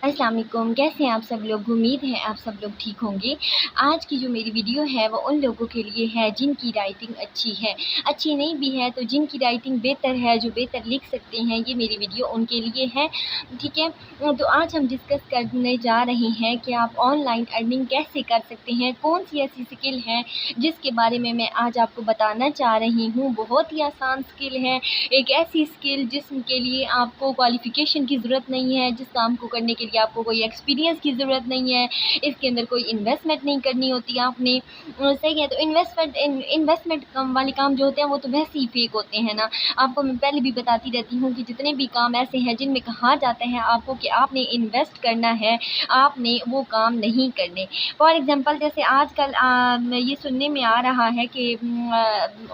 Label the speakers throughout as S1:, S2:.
S1: अस्सलाम वालेकुम, कैसे हैं आप सब लोग? उम्मीद है आप सब लोग ठीक होंगे। आज की जो मेरी वीडियो है वो उन लोगों के लिए है जिनकी राइटिंग अच्छी है, अच्छी नहीं भी है तो जिनकी राइटिंग बेहतर है, जो बेहतर लिख सकते हैं, ये मेरी वीडियो उनके लिए है, ठीक है। तो आज हम डिस्कस करने जा रहे हैं कि आप ऑनलाइन अर्निंग कैसे कर सकते हैं, कौन-सी ऐसी स्किल है जिसके बारे में मैं आज आपको बताना चाह रही हूँ। बहुत ही आसान स्किल है, एक ऐसी स्किल जिसके लिए आपको क्वालिफ़िकेशन की ज़रूरत नहीं है, जिस काम को करने के लिए आपको कोई एक्सपीरियंस की ज़रूरत नहीं है, इसके अंदर कोई इन्वेस्टमेंट नहीं करनी होती आपने। सही है, तो इन्वेस्टमेंट कम वाले काम जो होते हैं वो तो वैसे ही फेक होते हैं ना। आपको मैं पहले भी बताती रहती हूँ कि जितने भी काम ऐसे हैं जिनमें कहा जाता है आपको कि आपने इन्वेस्ट करना है, आपने वो काम नहीं करने। फॉर एग्ज़ाम्पल जैसे आजकल ये सुनने में आ रहा है कि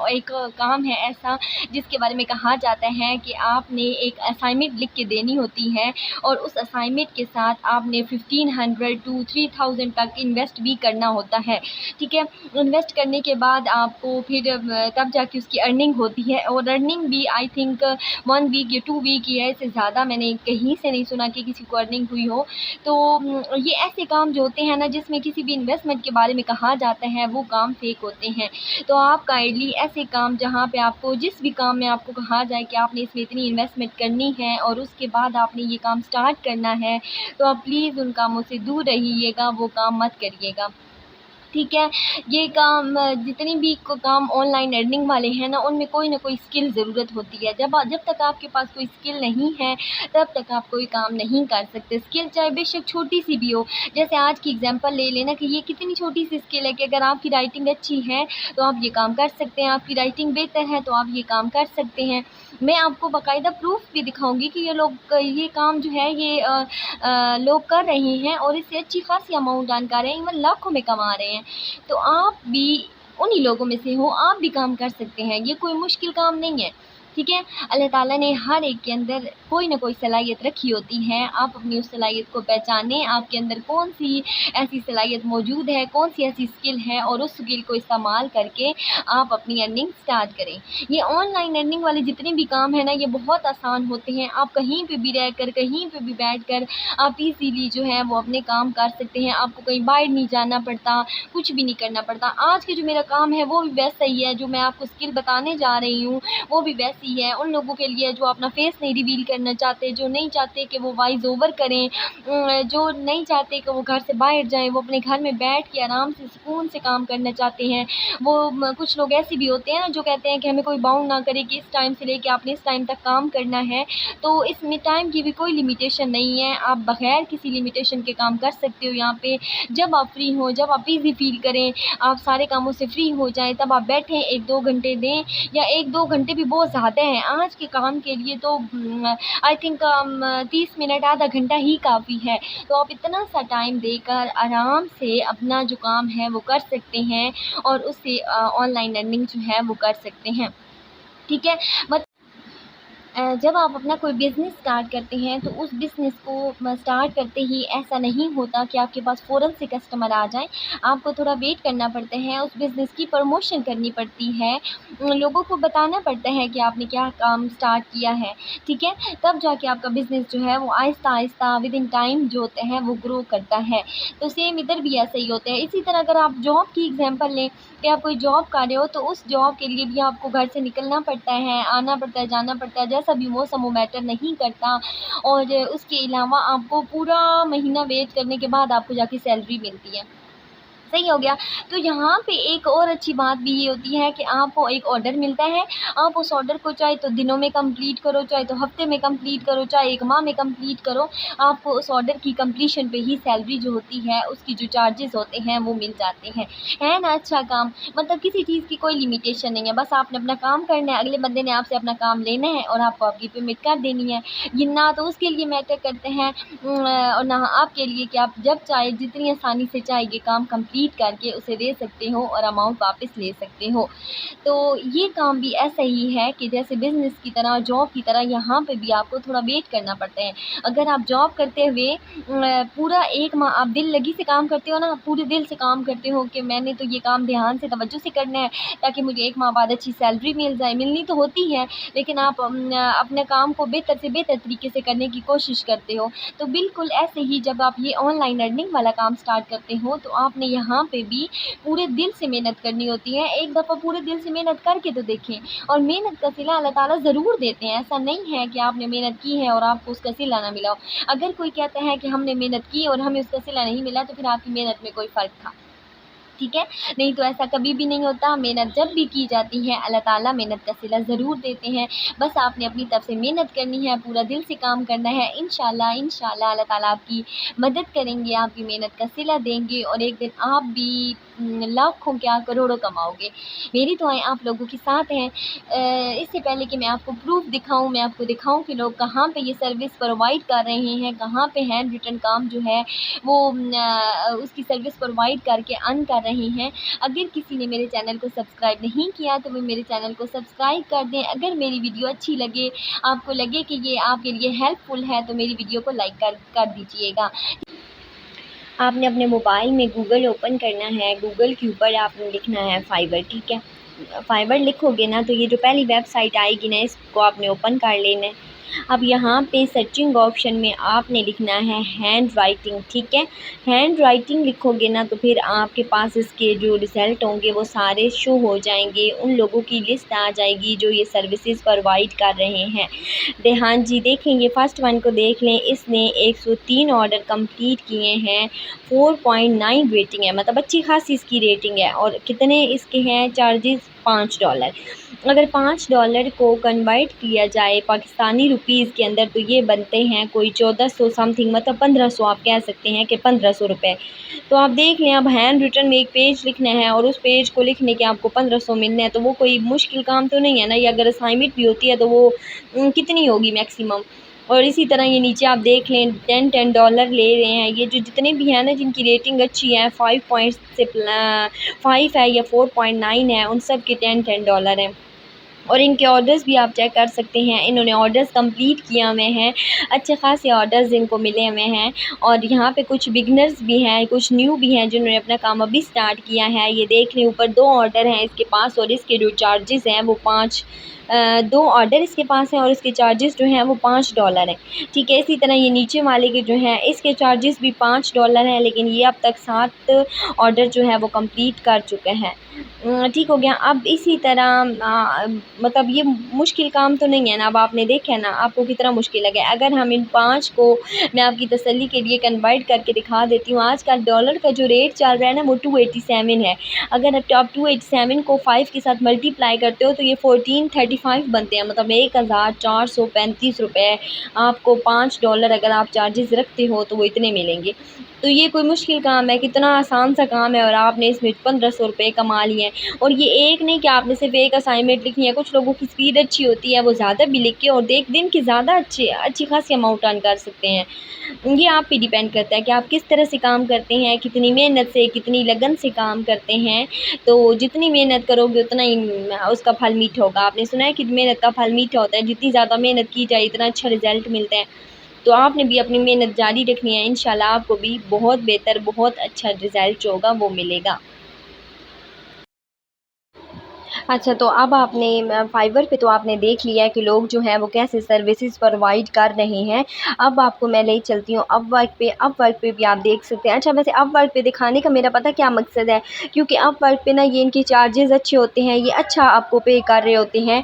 S1: एक काम है ऐसा जिसके बारे में कहा जाता है कि आपने एक असाइनमेंट लिख के देनी होती है और उस असाइनमेंट के साथ आपने 1500 टू 3000 तक इन्वेस्ट भी करना होता है, ठीक है। इन्वेस्ट करने के बाद आपको फिर तब जाके उसकी अर्निंग होती है, और अर्निंग भी आई थिंक 1 वीक या 2 वीक ही है, इससे ज़्यादा मैंने कहीं से नहीं सुना कि किसी को अर्निंग हुई हो। तो ये ऐसे काम जो होते हैं ना जिसमें किसी भी इन्वेस्टमेंट के बारे में कहा जाता है वो काम फेक होते हैं। तो आप काइंडली ऐसे काम जहाँ पे आपको जिस भी काम में आपको कहा जाए कि आपने इसमें इतनी इन्वेस्टमेंट करनी है और उसके बाद आपने ये काम स्टार्ट करना है, तो आप प्लीज़ उन कामों से दूर रहिएगा, वो काम मत करिएगा, ठीक है। ये काम जितने भी काम ऑनलाइन अर्निंग वाले हैं ना, उनमें कोई ना कोई स्किल ज़रूरत होती है। जब तक आपके पास कोई स्किल नहीं है तब तक आप कोई काम नहीं कर सकते। स्किल चाहे बेशक छोटी-सी भी हो, जैसे आज की एग्ज़ाम्पल ले लेना कि ये कितनी छोटी-सी स्किल है कि अगर आपकी राइटिंग अच्छी है तो आप ये काम कर सकते हैं, आपकी राइटिंग बेहतर है तो आप ये काम कर सकते हैं। मैं आपको बाकायदा प्रूफ़ भी दिखाऊँगी कि ये काम जो है ये लोग कर रहे हैं और इससे अच्छी खासी अमाउंट अर्न कर रहे हैं, इवन लाखों में कमा रहे हैं। तो आप भी उन्हीं लोगों में से हो, आप भी काम कर सकते हैं, ये कोई मुश्किल काम नहीं है, ठीक है। अल्लाह ताला ने हर एक के अंदर कोई ना कोई सलाहियत रखी होती है, आप अपनी उस सलाहियत को पहचानें, आपके अंदर कौन-सी ऐसी सलाहियत मौजूद है, कौन-सी ऐसी स्किल है और उस स्किल को इस्तेमाल करके आप अपनी अर्निंग स्टार्ट करें। ये ऑनलाइन अर्निंग वाले जितने भी काम हैं ना, ये बहुत आसान होते हैं, आप कहीं पे भी रहकर, कहीं पे भी बैठकर आप ईज़िली जो है वो अपने काम कर सकते हैं, आपको कहीं बाहर नहीं जाना पड़ता, कुछ भी नहीं करना पड़ता। आज के जो मेरा काम है वो भी वैसा ही है, जो मैं आपको स्किल बताने जा रही हूँ, वो भी वैसी ही है। उन लोगों के लिए जो अपना फेस नहीं रिवील करना चाहते, जो नहीं चाहते कि वो वॉइस ओवर करें, जो नहीं चाहते कि वो घर से बाहर जाएँ, वो अपने घर में बैठ के आराम से सुकून से काम करना चाहते हैं। वो कुछ लोग ऐसे भी होते हैं ना जो कहते हैं कि हमें कोई बाउंड ना करे कि इस टाइम से लेके आपने इस टाइम तक काम करना है, तो इसमें टाइम की भी कोई लिमिटेशन नहीं है, आप बगैर किसी लिमिटेशन के काम कर सकते हो यहाँ पे। जब आप फ्री हों, जब आप ईज़ी फील करें, आप सारे कामों से फ्री हो जाएँ, तब आप बैठें, 1-2 घंटे दें, या 1-2 घंटे भी बहुत ज़्यादा हैं। आज के काम के लिए तो आई थिंक 30 मिनट, आधा घंटा ही काफ़ी है। तो आप इतना सा टाइम देकर आराम से अपना जो काम है वो कर सकते हैं और उससे ऑनलाइन अर्निंग जो है वो कर सकते हैं, ठीक है। जब आप अपना कोई बिज़नेस स्टार्ट करते हैं तो उस बिज़नेस को स्टार्ट करते ही ऐसा नहीं होता कि आपके पास फ़ौरन से कस्टमर आ जाएँ। आपको थोड़ा वेट करना पड़ता है, उस बिज़नेस की प्रमोशन करनी पड़ती है, लोगों को बताना पड़ता है कि आपने क्या काम स्टार्ट किया है, ठीक है। तब जाके आपका बिज़नेस जो है वो आहिस्ता-आहिस्ता विदिन टाइम जो होता है वो ग्रो करता है। तो सेम इधर भी ऐसा ही होता है। इसी तरह अगर आप जॉब की एग्ज़ाम्पल लें कि आप कोई जॉब कर रहे हो तो उस जॉब के लिए भी आपको घर से निकलना पड़ता है, आना पड़ता है, जाना पड़ता है, जैसा भी मौसम वो मैटर नहीं करता, और उसके अलावा आपको पूरा महीना वेट करने के बाद आपको जाके सैलरी मिलती है। सही हो गया। तो यहाँ पे एक और अच्छी बात भी ये होती है कि आपको एक ऑर्डर मिलता है, आप उस ऑर्डर को चाहे तो दिनों में कंप्लीट करो, चाहे तो हफ्ते में कंप्लीट करो, चाहे 1 माह में कंप्लीट करो, आपको उस ऑर्डर की कंप्लीशन पे ही सैलरी जो होती है, उसकी जो चार्जेस होते हैं वो मिल जाते हैं। है ना अच्छा काम? मतलब किसी चीज़ की कोई लिमिटेशन नहीं है, बस आपने अपना काम करना है, अगले बंदे ने आपसे अपना काम लेना है और आपको आपकी पेमेंट कर देनी है। ये ना तो उसके लिए मैटर करते हैं और ना आपके लिए कि आप जब चाहे जितनी आसानी से चाहे ये काम कंप्लीट कंप्लीट करके उसे दे सकते हो और अमाउंट वापस ले सकते हो। तो ये काम भी ऐसा ही है कि जैसे बिज़नेस की तरह, जॉब की तरह यहाँ पे भी आपको थोड़ा वेट करना पड़ता है। अगर आप जॉब करते हुए पूरा 1 माह आप दिल लगी से काम करते हो ना, पूरे दिल से काम करते हो कि मैंने तो ये काम ध्यान से तवज्जो से करना है ताकि मुझे 1 माह बाद अच्छी सैलरी मिल जाए, मिलनी तो होती है, लेकिन आप अपने काम को बेहतर से बेहतर तरीके से करने की कोशिश करते हो। तो बिल्कुल ऐसे ही जब आप ये ऑनलाइन अर्निंग वाला काम स्टार्ट करते हो तो आपने यहाँ पे भी पूरे दिल से मेहनत करनी होती है। एक दफ़ा पूरे दिल से मेहनत करके तो देखें, और मेहनत का सिला अल्लाह ताला ज़रूर देते हैं। ऐसा नहीं है कि आपने मेहनत की है और आपको उसका सिला ना मिला हो। अगर कोई कहता है कि हमने मेहनत की और हमें उसका सिला नहीं मिला, तो फिर आपकी मेहनत में कोई फ़र्क था, ठीक है? नहीं तो ऐसा कभी भी नहीं होता। मेहनत जब भी की जाती है अल्लाह ताला मेहनत का सिला ज़रूर देते हैं। बस आपने अपनी तरफ से मेहनत करनी है, पूरा दिल से काम करना है। इंशाल्लाह इंशाल्लाह अल्लाह ताला आपकी मदद करेंगे, आपकी मेहनत का सिला देंगे और एक दिन आप भी लाखों क्या करोड़ों कमाओगे। मेरी दुआएँ आप लोगों के साथ हैं। इससे पहले कि मैं आपको प्रूफ़ दिखाऊँ, मैं आपको दिखाऊँ कि लोग कहाँ पे ये सर्विस प्रोवाइड कर रहे हैं, कहाँ पे हैंड रिटन काम जो है वो उसकी सर्विस प्रोवाइड करके अर्न कर रहे हैं। अगर किसी ने मेरे चैनल को सब्सक्राइब नहीं किया तो वो मेरे चैनल को सब्सक्राइब कर दें। अगर मेरी वीडियो अच्छी लगे, आपको लगे कि ये आपके लिए हेल्पफुल है, तो मेरी वीडियो को लाइक कर दीजिएगा। आपने अपने मोबाइल में गूगल ओपन करना है। गूगल के ऊपर आपने लिखना है फाइवर, ठीक है? फाइवर लिखोगे ना तो ये जो पहली वेबसाइट आएगी ना, इसको आपने ओपन कर लेना है। अब यहाँ पे सर्चिंग ऑप्शन में आपने लिखना है हैंड राइटिंग, ठीक है? हैंड राइटिंग लिखोगे ना तो फिर आपके पास इसके जो रिज़ल्ट होंगे वो सारे शो हो जाएंगे। उन लोगों की लिस्ट आ जाएगी जो ये सर्विसेज प्रोवाइड कर रहे हैं। हाँ जी, देखें ये फर्स्ट वन को देख लें, इसने 103 ऑर्डर कंप्लीट किए हैं, 4.9 रेटिंग है, मतलब अच्छी खासी इसकी रेटिंग है। और कितने इसके हैं चार्जेस? $5। अगर $5 को कन्वर्ट किया जाए पाकिस्तानी रुपीज़ के अंदर तो ये बनते हैं कोई 1400 समथिंग, मतलब 1500, आप कह सकते हैं कि 1500 रुपये। तो आप देख लें, अब हैंड रिटन में एक पेज लिखना है और उस पेज को लिखने के आपको 1500 मिलने हैं, तो वो कोई मुश्किल काम तो नहीं है ना। ये अगर असाइनमेंट भी होती है तो वो कितनी होगी मैक्सिमम। और इसी तरह ये नीचे आप देख लें $10 ले रहे हैं। ये जो जितने भी हैं ना जिनकी रेटिंग अच्छी है, 5 पॉइंट्स से 5 है या 4.9 है, उन सब के $10 हैं। और इनके ऑर्डर्स भी आप चेक कर सकते हैं, इन्होंने ऑर्डर्स कंप्लीट किए हुए हैं, अच्छे खासे ऑर्डर्स इनको मिले हुए हैं। और यहाँ पे कुछ बिगनर्स भी हैं, कुछ न्यू भी हैं जिन्होंने अपना काम अभी स्टार्ट किया है। ये देख लें, ऊपर 2 ऑर्डर हैं इसके पास और इसके जो चार्जेस हैं वो 2 ऑर्डर इसके पास हैं और इसके चार्जेस जो हैं वो $5 हैं, ठीक है? इसी तरह ये नीचे वाले के जो हैं इसके चार्जेस भी $5 हैं, लेकिन ये अब तक 7 ऑर्डर जो है वो कंप्लीट कर चुके हैं। ठीक हो गया। अब इसी तरह मतलब ये मुश्किल काम तो नहीं है ना। अब आपने देखा है ना आपको कितना मुश्किल लगा। अगर हम इन 5 को मैं आपकी तसल्ली के लिए कन्वर्ट करके दिखा देती हूँ। आजकल डॉलर का जो रेट चल रहा है ना वो 287 है। अगर आप 287 को 5 के साथ मल्टीप्लाई करते हो तो ये 1435 बनते हैं, मतलब 1435 रुपये आपको $5 अगर आप चार्जेस रखते हो तो वो इतने मिलेंगे। तो ये कोई मुश्किल काम है? कितना आसान सा काम है और आपने इसमें 1500 रुपये कमा लिए हैं। और ये एक नहीं कि आपने सिर्फ एक असाइनमेंट लिखनी है। कुछ लोगों की स्पीड अच्छी होती है, वो ज़्यादा भी लिख के और एक दिन की ज़्यादा अच्छी खासी अमाउंट अर्न कर सकते हैं। ये आप पे डिपेंड करता है कि आप किस तरह से काम करते हैं, कितनी मेहनत से, कितनी लगन से काम करते हैं। तो जितनी मेहनत करोगे उतना ही उसका फल मीठा होगा। आपने सुना है कि मेहनत का फल मीठा होता है, जितनी ज़्यादा मेहनत की जाए इतना अच्छा रिज़ल्ट मिलता है। तो आपने भी अपनी मेहनत जारी रखनी है, इंशाल्लाह आपको भी बहुत बेहतर, बहुत अच्छा रिज़ल्ट जो होगा वो मिलेगा। अच्छा, तो अब आपने फाइवर पे तो आपने देख लिया है कि लोग जो हैं वो कैसे सर्विसेज प्रोवाइड कर रहे हैं। अब आपको मैं ले चलती हूँ अपवर्क पे। अपवर्क पे भी आप देख सकते हैं। अच्छा, वैसे अपवर्क पे दिखाने का मेरा पता क्या मकसद है, क्योंकि अपवर्क पे ना ये इनके चार्जेस अच्छे होते हैं, ये अच्छा आपको पे कर रहे होते हैं,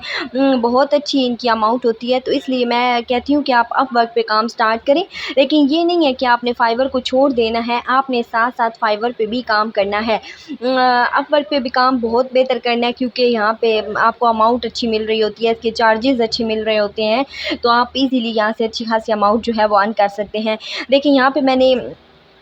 S1: बहुत अच्छी इनकी अमाउंट होती है। तो इसलिए मैं कहती हूँ कि आप अपवर्क पे काम स्टार्ट करें। लेकिन ये नहीं है कि आपने फाइवर को छोड़ देना है, आपने साथ साथ फाइवर पे भी काम करना है। अपवर्क पे भी काम बहुत बेहतर करना है, क्योंकि यहाँ पे आपको अमाउंट अच्छी मिल रही होती है, इसके चार्जेस अच्छे मिल रहे होते हैं। तो आप इजीली यहाँ से अच्छी खासी अमाउंट जो है वो अर्न कर सकते हैं। देखिए यहाँ पे मैंने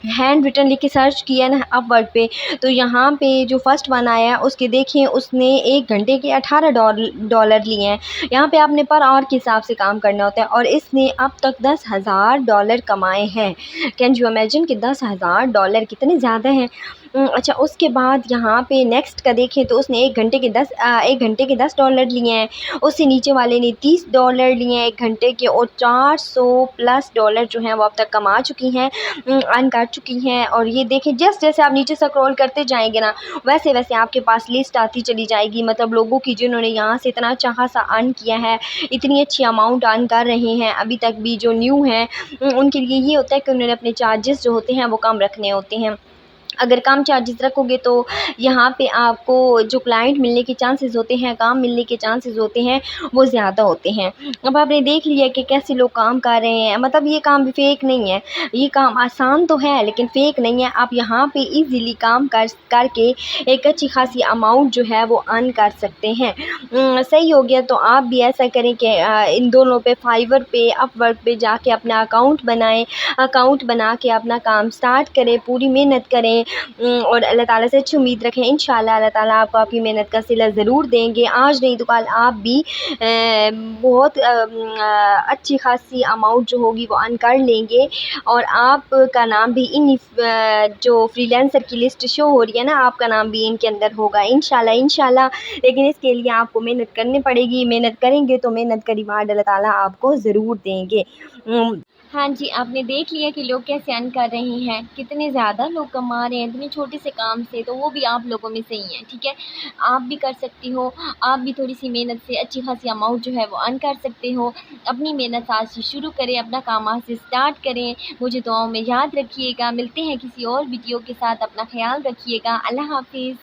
S1: हैंड रिटन लिख के सर्च किया ना अपवर्क पे, तो यहाँ पे जो फर्स्ट वन आया उसके देखिए उसने 1 घंटे के $18 लिए हैं। यहाँ पे आपने पर आवर के हिसाब से काम करना होता है और इसने अब तक $10,000 कमाए हैं। कैन यू इमेजिन कि $10,000 कितने ज़्यादा हैं। अच्छा, उसके बाद यहाँ पे नेक्स्ट का देखें तो उसने 1 घंटे के 10 डॉलर लिए हैं। उससे नीचे वाले ने $30 लिए हैं 1 घंटे के, और 400 प्लस डॉलर जो हैं वो अब तक कमा चुकी हैं, अर्न कर चुकी हैं। और ये देखें, जैसे आप नीचे स्क्रॉल करते जाएँगे ना, वैसे वैसे आपके पास लिस्ट आती चली जाएगी, मतलब लोगों की जिन्होंने यहाँ से इतना अच्छा सा अर्न किया है, इतनी अच्छी अमाउंट अर्न कर रहे हैं अभी तक भी। जो न्यू हैं उनके लिए ये होता है कि उन्होंने अपने चार्जेस जो होते हैं वो कम रखने होते हैं। अगर कम चार्जेस रखोगे तो यहाँ पे आपको जो क्लाइंट मिलने के चांसेस होते हैं, काम मिलने के चांसेस होते हैं, वो ज़्यादा होते हैं। अब आपने देख लिया कि कैसे लोग काम कर रहे हैं, मतलब ये काम भी फ़ेक नहीं है, ये काम आसान तो है लेकिन फ़ेक नहीं है। आप यहाँ पे ईज़िली काम करके एक अच्छी खासी अमाउंट जो है वो अर्न कर सकते हैं। सही हो गया, तो आप भी ऐसा करें कि इन दोनों पे, फाइवर पे, अपवर्क पे जाके अपना अकाउंट बनाएँ। अकाउंट बना के अपना काम स्टार्ट करें, पूरी मेहनत करें, और अल्लाह ताला से अच्छी उम्मीद रखें। इंशाल्लाह अल्लाह ताला आपको आपकी मेहनत का सिला ज़रूर देंगे। आज नहीं तो कल आप भी बहुत अच्छी खासी अमाउंट जो होगी वो अर्न कर लेंगे, और आपका नाम भी इन जो फ्रीलांसर की लिस्ट शो हो रही है ना, आपका नाम भी इनके अंदर होगा इंशाल्लाह इंशाल्लाह। लेकिन इसके लिए आपको मेहनत करनी पड़ेगी, मेहनत करेंगे तो मेहनत का रिवार्ड अल्लाह ताला आपको ज़रूर देंगे। हाँ जी, आपने देख लिया कि लोग कैसे अर्न कर रहे हैं, कितने ज़्यादा लोग कमा रहे हैं इतने छोटे से काम से, तो वो भी आप लोगों में से ही हैं, ठीक है? आप भी कर सकती हो, आप भी थोड़ी-सी मेहनत से अच्छी खासी अमाउंट जो है वो अर्न कर सकते हो। अपनी मेहनत आज से शुरू करें, अपना काम आज से स्टार्ट करें। मुझे दुआओं में याद रखिएगा, मिलते हैं किसी और वीडियो के साथ, अपना ख़्याल रखिएगा। अल्लाह हाफ़िज़।